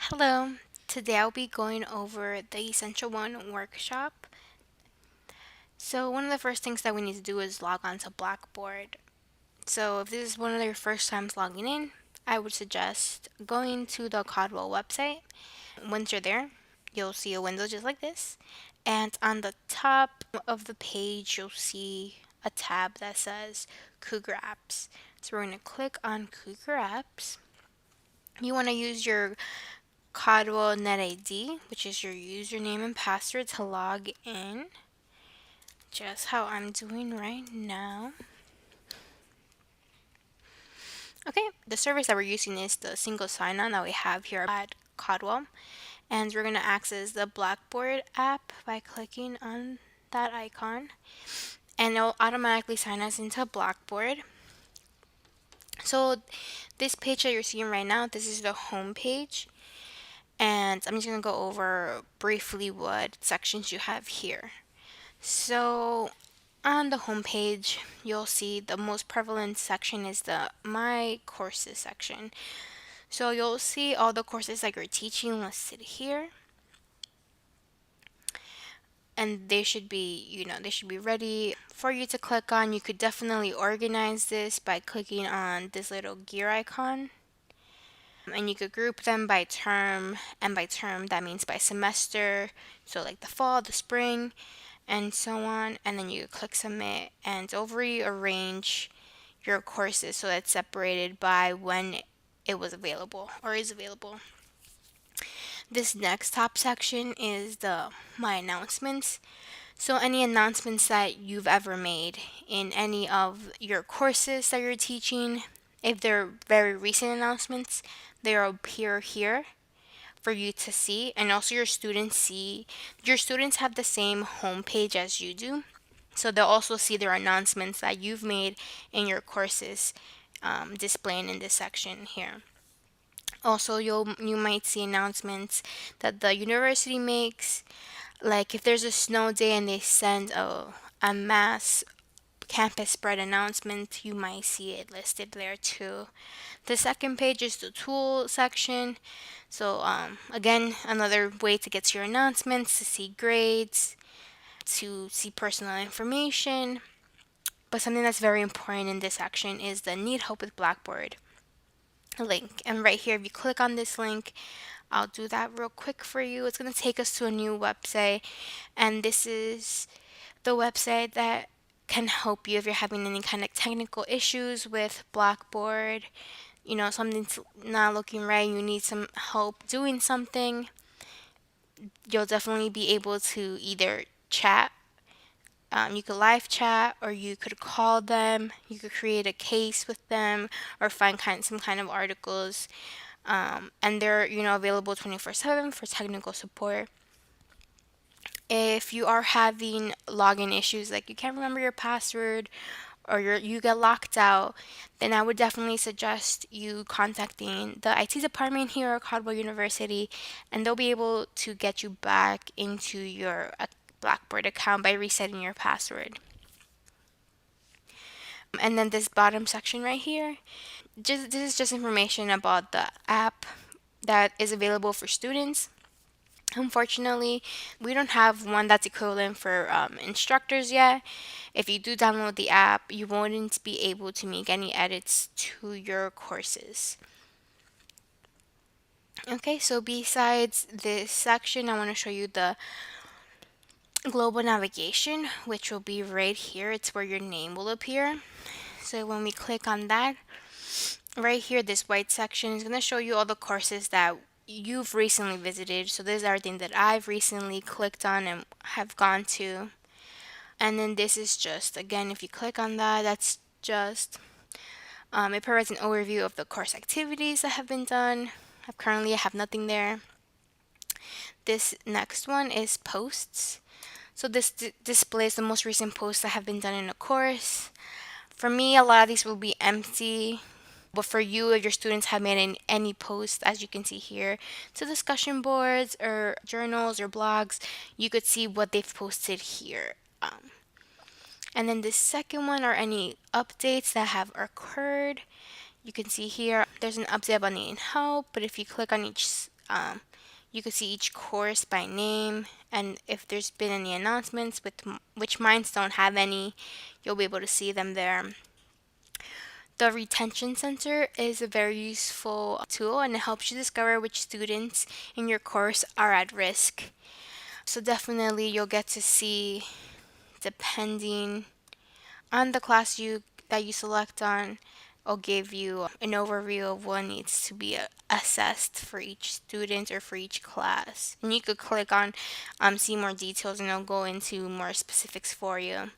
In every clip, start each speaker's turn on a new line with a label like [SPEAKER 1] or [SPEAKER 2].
[SPEAKER 1] Hello, today I'll be going over the Essential One workshop. So one of the first things that we need to do is log on to Blackboard. So if this is one of your first times logging in, I would suggest going to the Caldwell website. Once you're there, you'll see a window just like this. And on the top of the page, you'll see a tab that says Cougar Apps. So we're going to click on Cougar Apps. You want to use your Caldwell NetID, which is your username and password to log in, just how I'm doing right now. Okay, the service that we're using is the single sign-on that we have here at Caldwell, and we're going to access the Blackboard app by clicking on that icon, and it'll automatically sign us into Blackboard. So this page that you're seeing right now, this is the home page. And I'm just going to go over briefly what sections you have here. So on the home page, you'll see the most prevalent section is the My Courses section. So you'll see all the courses that you're teaching listed here. And they should be, they should be ready for you to click on. You could definitely organize this by clicking on this little gear icon. And you could group them by term, and by term that means by semester, so like the fall, the spring, and so on. And then you click submit, and it'll rearrange your courses so that's separated by when it was available or is available. This next top section is the My Announcements. So any announcements that you've ever made in any of your courses that you're teaching, if they're very recent announcements, they'll appear here for you to see. And also your students have the same homepage as you do. So they'll also see their announcements that you've made in your courses displaying in this section here. Also, you might see announcements that the university makes, like if there's a snow day and they send a mass campus spread announcement, you might see it listed there too. The second page is the tool section. So again, another way to get to your announcements, to see grades, to see personal information. But something that's very important in this section is the Need Help with Blackboard link. And right here, if you click on this link, I'll do that real quick for you. It's going to take us to a new website, and this is the website that can help you if you're having any kind of technical issues with Blackboard. Something's not looking right, you need some help doing something. You'll definitely be able to either chat. You could live chat, or you could call them. You could create a case with them, or find some kind of articles. And they're available 24/7 for technical support. If you are having login issues, like you can't remember your password, or you get locked out, then I would definitely suggest you contacting the IT department here at Caldwell University, and they'll be able to get you back into your Blackboard account by resetting your password. And then this bottom section right here, this is just information about the app that is available for students. Unfortunately, we don't have one that's equivalent for instructors yet. If you do download the app, you won't be able to make any edits to your courses. Okay, so besides this section, I want to show you the global navigation, which will be right here. It's where your name will appear. So when we click on that, right here, this white section is going to show you all the courses that you've recently visited. So this is everything that I've recently clicked on and have gone to. And then this is just, again, if you click on that, that's just, it provides an overview of the course activities that have been done. I have nothing there. This next one is posts. So this displays the most recent posts that have been done in a course. For me, a lot of these will be empty. But for you, if your students have made any posts, as you can see here, to discussion boards or journals or blogs, you could see what they've posted here. And then the second one are any updates that have occurred. You can see here, there's an update about needing help, but if you click on each you could see each course by name, and if there's been any announcements, with which mines don't have any, you'll be able to see them there. The retention center is a very useful tool, and it helps you discover which students in your course are at risk. So definitely you'll get to see, depending on the class that you select on, will give you an overview of what needs to be assessed for each student or for each class. And you could click on see more details, and it'll go into more specifics for you.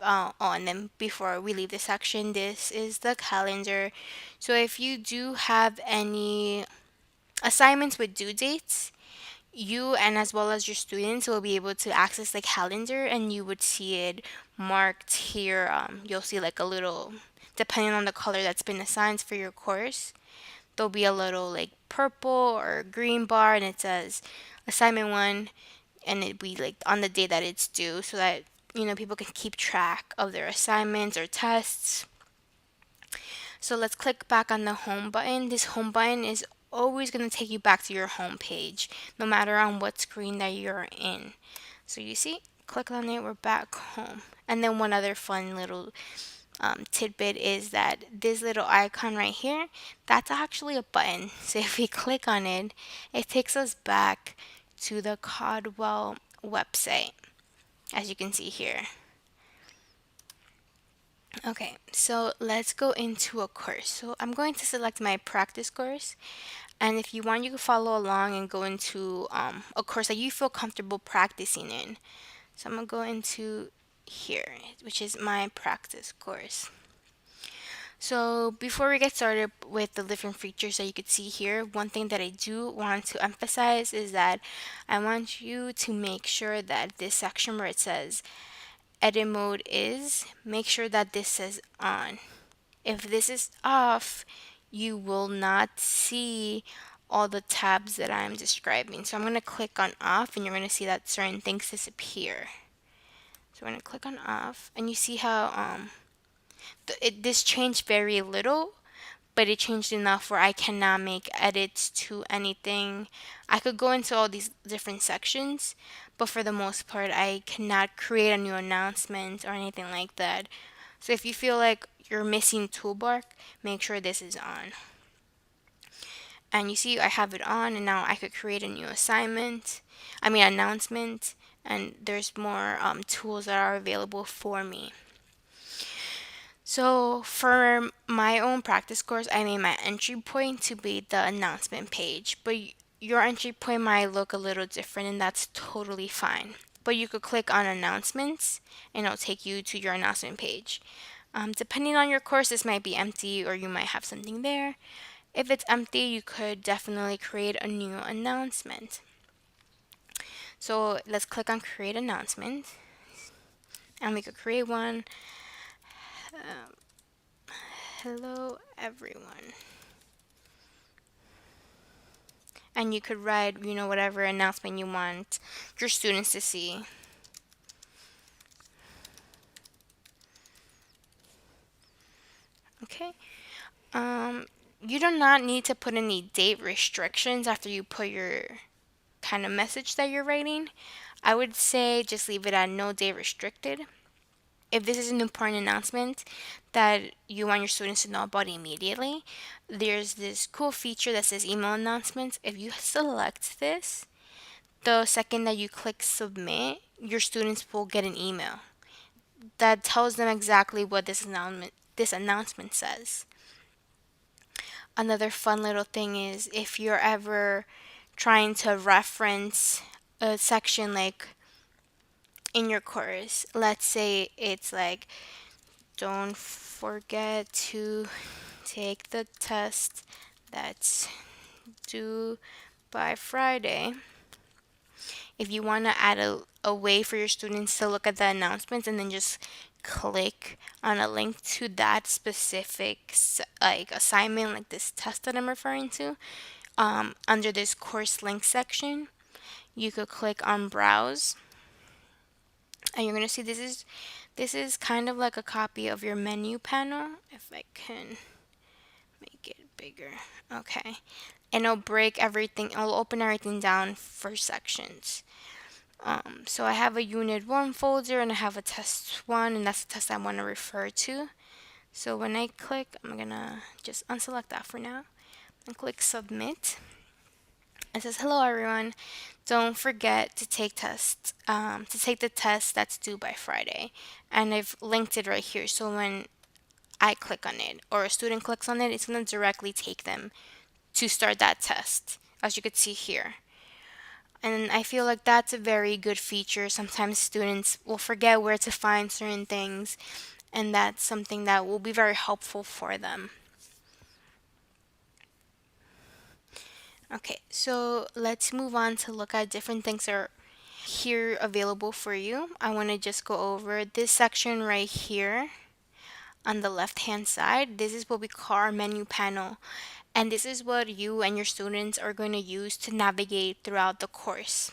[SPEAKER 1] And then before we leave this section, this is the calendar. So if you do have any assignments with due dates, you and as well as your students will be able to access the calendar, and you would see it marked here. You'll see like a little, depending on the color that's been assigned for your course, there'll be a little like purple or green bar, and it says assignment 1, and it'd be like on the day that it's due, so that people can keep track of their assignments or tests. So let's click back on the home button. This home button is always going to take you back to your home page, no matter on what screen that you're in. So you see, click on it, we're back home. And then one other fun little tidbit is that this little icon right here, that's actually a button. So if we click on it, it takes us back to the Caldwell website, as you can see here. Okay, so let's go into a course. So I'm going to select my practice course, and if you want, you can follow along and go into a course that you feel comfortable practicing in. So I'm going to go into here, which is my practice course. So before we get started with the different features that you could see here, one thing that I do want to emphasize is that I want you to make sure that this section where it says edit mode is, make sure that this says on. If this is off, you will not see all the tabs that I'm describing. So I'm going to click on off, and you're going to see that certain things disappear. So we're going to click on off, and you see how this changed very little, but it changed enough where I cannot make edits to anything. I could go into all these different sections, but for the most part, I cannot create a new announcement or anything like that. So if you feel like you're missing toolbar, make sure this is on. And you see I have it on, and now I could create a new announcement, and there's more tools that are available for me. So for my own practice course, I made my entry point to be the announcement page, but your entry point might look a little different, and that's totally fine. But you could click on announcements, and it'll take you to your announcement page. Depending on your course, this might be empty, or you might have something there. If it's empty, you could definitely create a new announcement. So let's click on create announcement, and we could create one. Hello everyone. And you could write, whatever announcement you want your students to see. Okay. You do not need to put any date restrictions after you put your kind of message that you're writing. I would say just leave it at no date restricted. If this is an important announcement that you want your students to know about immediately, there's this cool feature that says email announcements. If you select this, the second that you click submit, your students will get an email that tells them exactly what this announcement says. Another fun little thing is if you're ever trying to reference a section like in your course, let's say it's like, don't forget to take the test that's due by Friday. If you want to add a way for your students to look at the announcements and then just click on a link to that specific assignment, like this test that I'm referring to, under this course link section, you could click on browse, and you're going to see this is kind of like a copy of your menu panel. If I can make it bigger. Okay. and it'll open everything down for sections. So I have a Unit 1 folder and I have a Test 1, and that's the test I want to refer to. So when I click, I'm gonna just unselect that for now and click Submit. It says, "Hello everyone, don't forget to take the test that's due by Friday." And I've linked it right here. So when I click on it or a student clicks on it, it's gonna directly take them to start that test, as you could see here. And I feel like that's a very good feature. Sometimes students will forget where to find certain things, and that's something that will be very helpful for them. Okay, so let's move on to look at different things that are here available for you. I want to just go over this section right here on the left hand side. This is what we call our menu panel, and this is what you and your students are going to use to navigate throughout the course.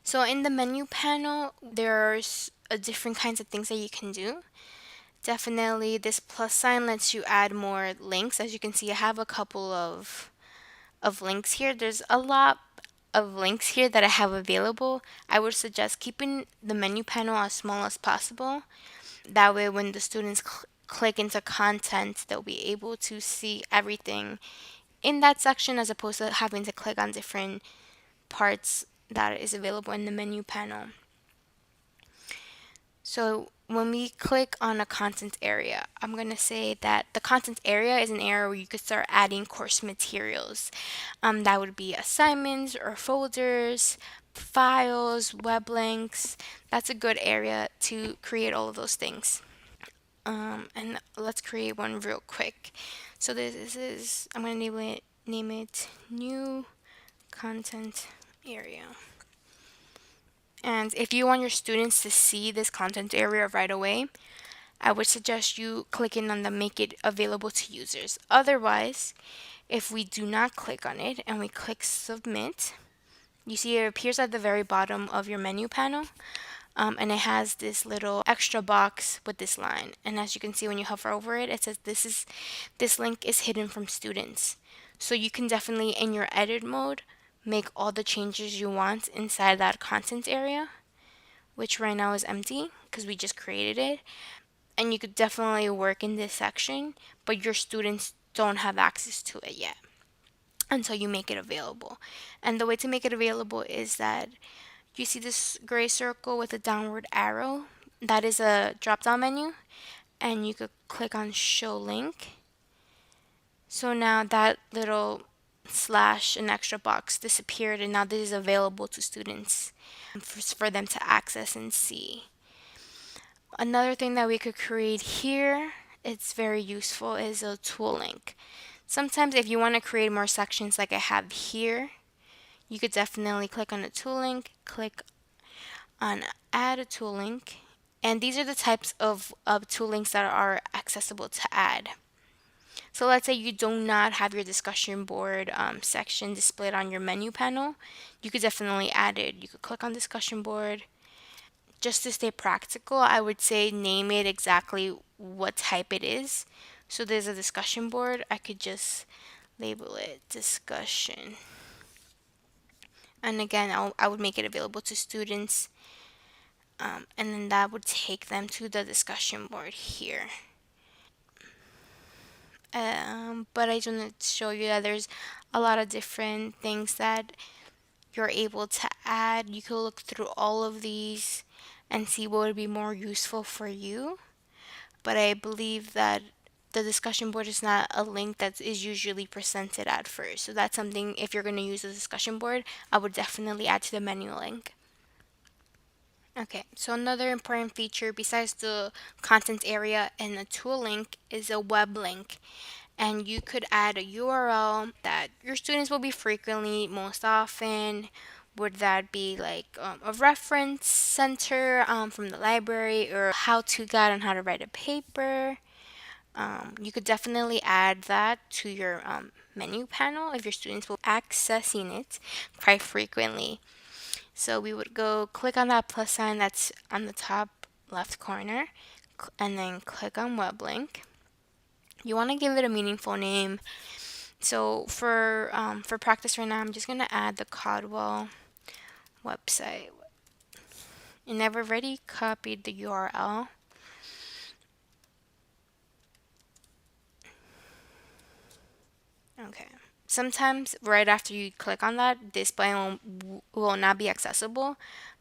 [SPEAKER 1] So in the menu panel, there's different kinds of things that you can do. Definitely this plus sign lets you add more links. As you can see, I have a couple of links here. There's a lot of links here that I have available. I would suggest keeping the menu panel as small as possible. That way when the students click into content, they'll be able to see everything in that section as opposed to having to click on different parts that is available in the menu panel. So when we click on a content area, I'm going to say that the content area is an area where you could start adding course materials. That would be assignments or folders, files, web links. That's a good area to create all of those things. And let's create one real quick. So this is, I'm going to name it new content area. And if you want your students to see this content area right away, I would suggest you clicking on the make it available to users. Otherwise, if we do not click on it and we click submit, you see it appears at the very bottom of your menu panel. And it has this little extra box with this line. And as you can see when you hover over it, it says this link is hidden from students. So you can definitely, in your edit mode, make all the changes you want inside that content area, which right now is empty because we just created it. And you could definitely work in this section, but your students don't have access to it yet until you make it available. And the way to make it available is that you see this gray circle with a downward arrow. That is a drop down menu, and you could click on show link. So now that little slash and extra box disappeared, and now this is available to students for them to access and see. Another thing that we could create here, it's very useful, is a tool link. Sometimes if you want to create more sections like I have here, you could definitely click on a tool link, click on add a tool link, and these are the types of tool links that are accessible to add. So let's say you do not have your discussion board section displayed on your menu panel, you could definitely add it. You could click on discussion board. Just to stay practical, I would say name it exactly what type it is. So there's a discussion board, I could just label it discussion. And again, I would make it available to students. And then that would take them to the discussion board here. But I just want to show you that there's a lot of different things that you're able to add. You could look through all of these and see what would be more useful for you. But I believe that the discussion board is not a link that is usually presented at first. So that's something, if you're going to use a discussion board, I would definitely add to the menu link. Okay, so another important feature besides the content area and a tool link is a web link. And you could add a URL that your students will be frequently, most often. Would that be like a reference center from the library, or how-to guide on how to write a paper? You could definitely add that to your menu panel if your students will be accessing it quite frequently. So we would go click on that plus sign that's on the top left corner, and then click on web link. You want to give it a meaningful name. So for practice right now, I'm just gonna add the Caldwell website, and I've already copied the URL. Okay. Sometimes right after you click on that, this button will not be accessible,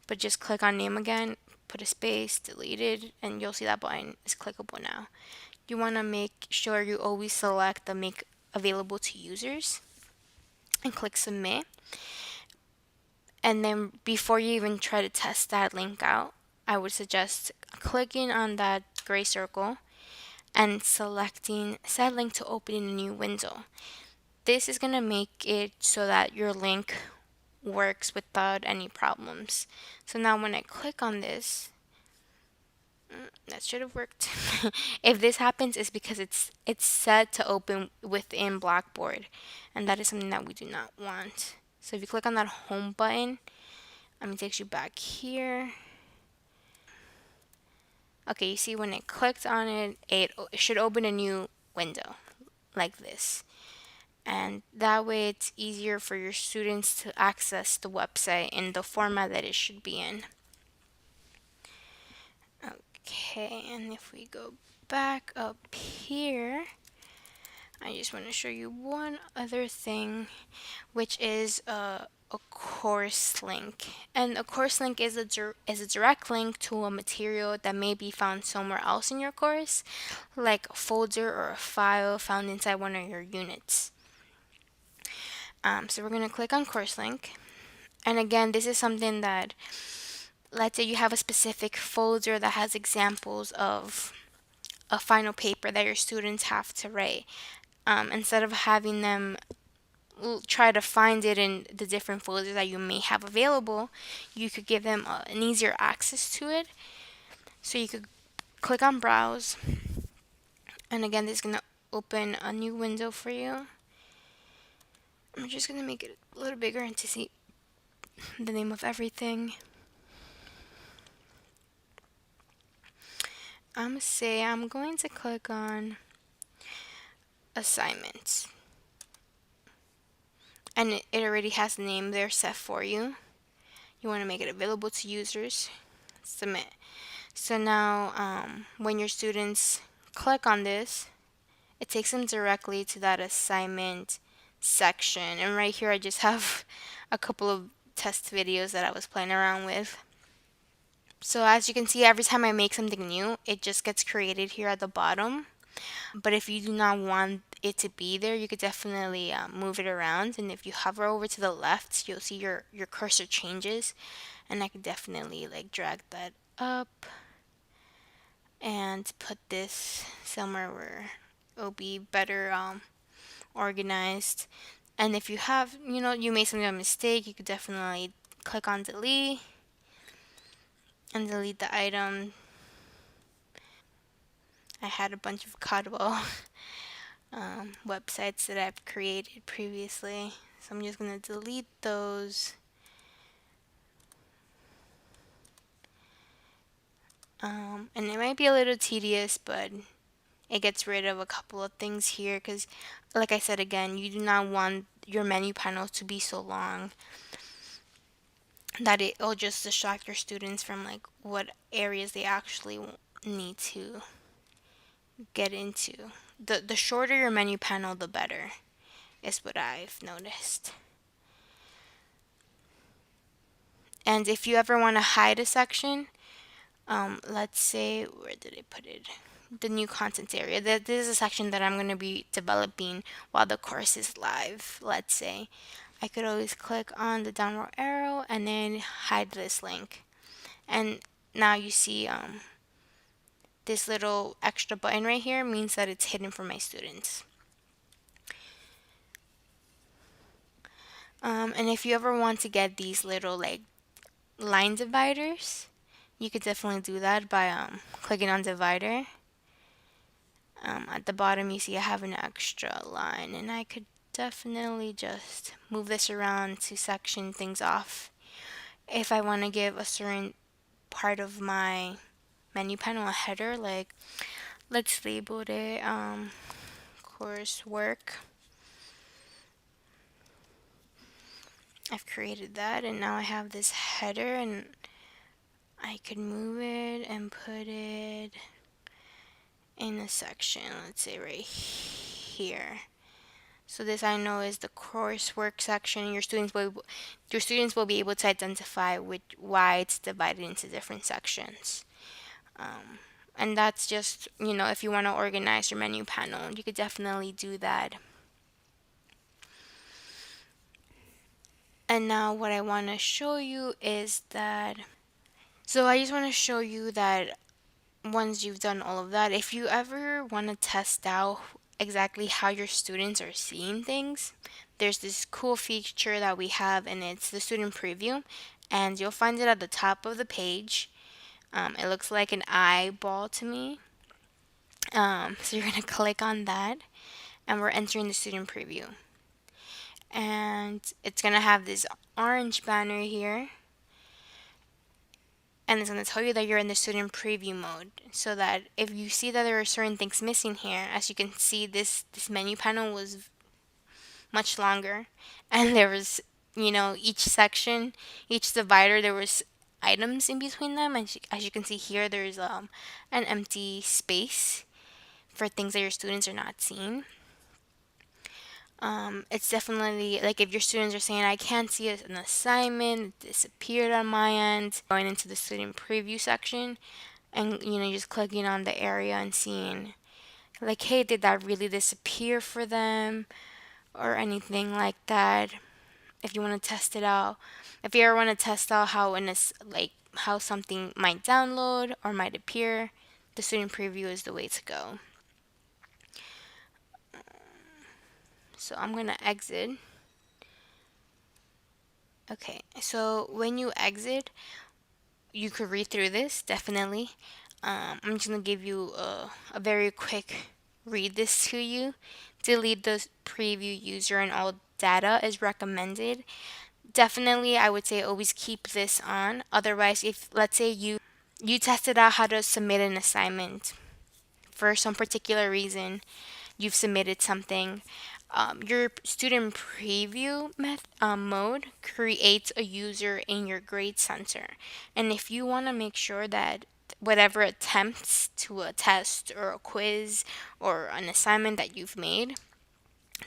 [SPEAKER 1] but just click on name again, put a space, delete it, and you'll see that button is clickable now. You want to make sure you always select the make available to users and click submit. And then before you even try to test that link out, I would suggest clicking on that gray circle and selecting set link to open in a new window. This is going to make it so that your link works without any problems. So now when I click on this, that should have worked. If this happens, it's because it's set to open within Blackboard, and that is something that we do not want. So if you click on that home button, it takes you back here. Okay, you see when I clicked on it, it should open a new window like this. And that way it's easier for your students to access the website in the format that it should be in. Okay, and if we go back up here, I just want to show you one other thing, which is a course link. And a course link is a direct link to a material that may be found somewhere else in your course, like a folder or a file found inside one of your units. So we're going to click on course link. And again, this is something that, let's say you have a specific folder that has examples of a final paper that your students have to write. Instead of having them try to find it in the different folders that you may have available, you could give them an easier access to it. So you could click on browse, and again, this is going to open a new window for you. I'm just going to make it a little bigger and to see the name of everything. I'm going to click on assignments, and it already has the name there set for you. You want to make it available to users, submit. So now when your students click on this, it takes them directly to that assignment section. And right here I just have a couple of test videos that I was playing around with. So as you can see, every time I make something new, it just gets created here at the bottom. But if you do not want it to be there, you could definitely move it around. And if you hover over to the left, you'll see your cursor changes. And I could definitely like drag that up and put this somewhere where it'll be better organized. And if you have, you made some mistake, you could definitely click on delete and delete the item. I had a bunch of Caldwell websites that I've created previously, so I'm just going to delete those. And it might be a little tedious, but it gets rid of a couple of things here because, like I said again, you do not want your menu panel to be so long that it'll just distract your students from like what areas they actually need to get into. The shorter your menu panel, the better, is what I've noticed. And if you ever want to hide a section, let's say, where did I put it? The new contents area. This is a section that I'm going to be developing while the course is live, let's say. I could always click on the downward arrow and then hide this link. And now you see this little extra button right here means that it's hidden from my students. And if you ever want to get these little like line dividers, you could definitely do that by clicking on divider. At the bottom you see I have an extra line, and I could definitely just move this around to section things off if I want to give a certain part of my menu panel a header. Like, let's label it coursework, I've created that, and now I have this header, and I could move it and put it in a section, let's say right here. So this I know is the coursework section. Your students will be able to identify why it's divided into different sections. And that's just, if you want to organize your menu panel, you could definitely do that. And now what I want to show you is that, so I just want to show you that once you've done all of that, if you ever want to test out exactly how your students are seeing things, there's this cool feature that we have, and it's the student preview. And you'll find it at the top of the page. It looks like an eyeball to me. So you're going to click on that, and we're entering the student preview. And it's going to have this orange banner here, and it's going to tell you that you're in the student preview mode, so that if you see that there are certain things missing here, as you can see, this menu panel was much longer, and there was, each section, each divider, there was items in between them, and as you can see here, there's an empty space for things that your students are not seeing. It's definitely like if your students are saying, I can't see an assignment, it disappeared on my end, going into the student preview section, and just clicking on the area and seeing like, hey, did that really disappear for them or anything like that. If you want to test it out, if you ever want to test out how how something might download or might appear, the student preview is the way to go. So I'm going to exit. Okay, so when you exit, you could read through this, definitely. I'm just going to give you a very quick read this to you. Delete the preview user and all data is recommended. Definitely, I would say always keep this on. Otherwise, if let's say you tested out how to submit an assignment for some particular reason, you've submitted something, your student preview mode creates a user in your grade center. And if you want to make sure that whatever attempts to a test or a quiz or an assignment that you've made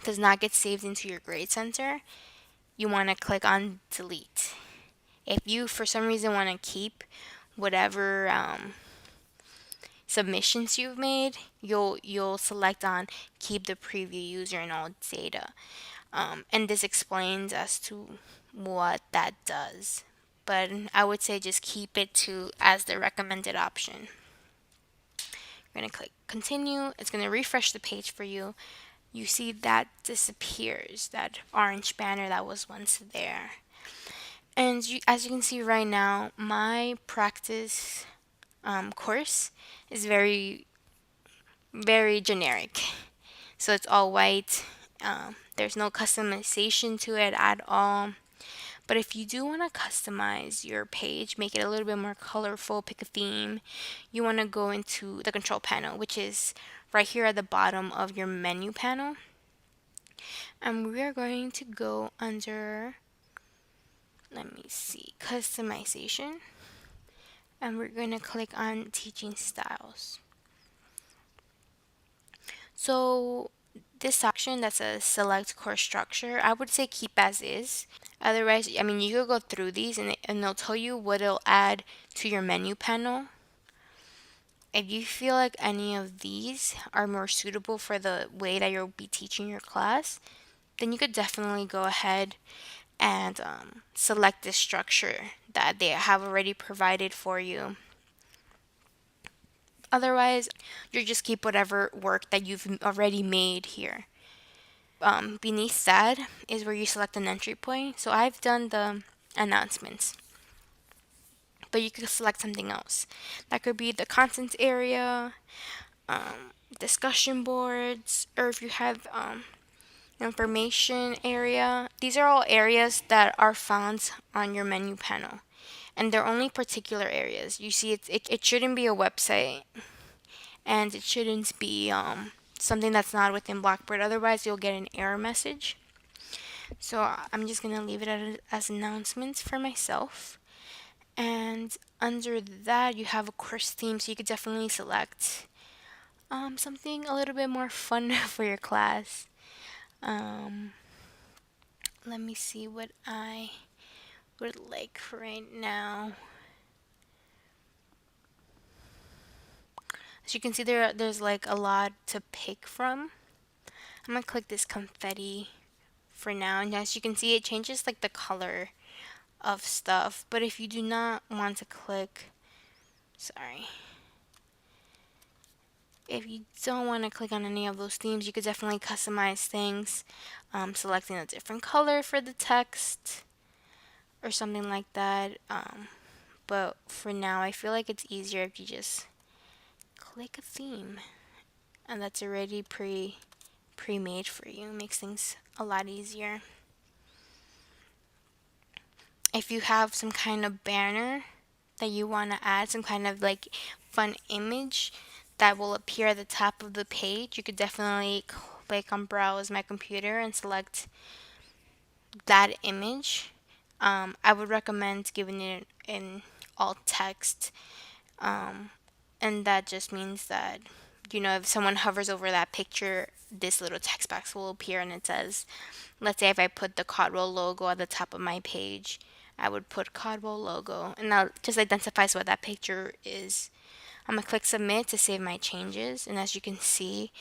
[SPEAKER 1] does not get saved into your grade center, you want to click on delete. If you for some reason want to keep whatever submissions you've made, you'll select on keep the preview user and all data. And this explains as to what that does. But I would say just keep it to as the recommended option. You're going to click continue. It's going to refresh the page for you. You see that disappears, that orange banner that was once there. And as you can see right now, my practice course is very, very generic. So it's all white. There's no customization to it at all. But if you do want to customize your page, make it a little bit more colorful, pick a theme, you want to go into the control panel, which is right here at the bottom of your menu panel. And we are going to go under, let me see, customization. And we're going to click on teaching styles. So this section that says select course structure, I would say keep as is. Otherwise, you could go through these and they'll tell you what it'll add to your menu panel. If you feel like any of these are more suitable for the way that you'll be teaching your class, then you could definitely go ahead and select this structure that they have already provided for you. Otherwise, you just keep whatever work that you've already made here. Beneath that is where you select an entry point. So I've done the announcements, but you could select something else. That could be the contents area, discussion boards, or if you have information area. These are all areas that are found on your menu panel, and they're only particular areas. You see, it shouldn't be a website, and it shouldn't be something that's not within Blackboard. Otherwise, you'll get an error message. So I'm just gonna leave it as announcements for myself. And under that, you have a course theme, so you could definitely select something a little bit more fun for your class. Um, Let me see what I would like for right now. As you can see, there's like a lot to pick from. I'm gonna click this confetti for now, and as you can see, it changes like the color of stuff. But if you do not want to click, sorry, if you don't want to click on any of those themes, you could definitely customize things, selecting a different color for the text or something like that. But for now, I feel like it's easier if you just click a theme, and that's already pre-made for you. It makes things a lot easier. If you have some kind of banner that you want to add, some kind of like fun image that will appear at the top of the page, you could definitely click on browse my computer and select that image. I would recommend giving it in alt text, and that just means that, if someone hovers over that picture, this little text box will appear, and it says, let's say if I put the Caldwell logo at the top of my page, I would put Caldwell logo, and that just identifies what that picture is. I'm gonna click submit to save my changes, and as you can see,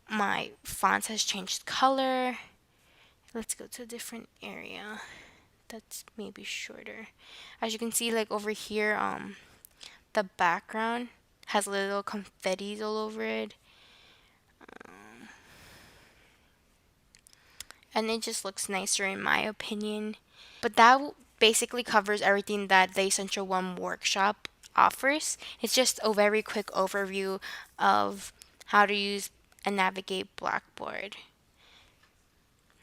[SPEAKER 1] my font has changed color. Let's go to a different area that's maybe shorter. As you can see, like over here, the background has little confettis all over it, and it just looks nicer in my opinion. But that basically covers everything that the Essential One workshop offers. It's just a very quick overview of how to use and navigate Blackboard.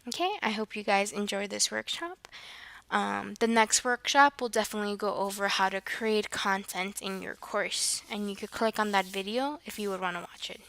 [SPEAKER 1] Okay, I hope you guys enjoy this workshop. The next workshop will definitely go over how to create content in your course, and you could click on that video if you would want to watch it.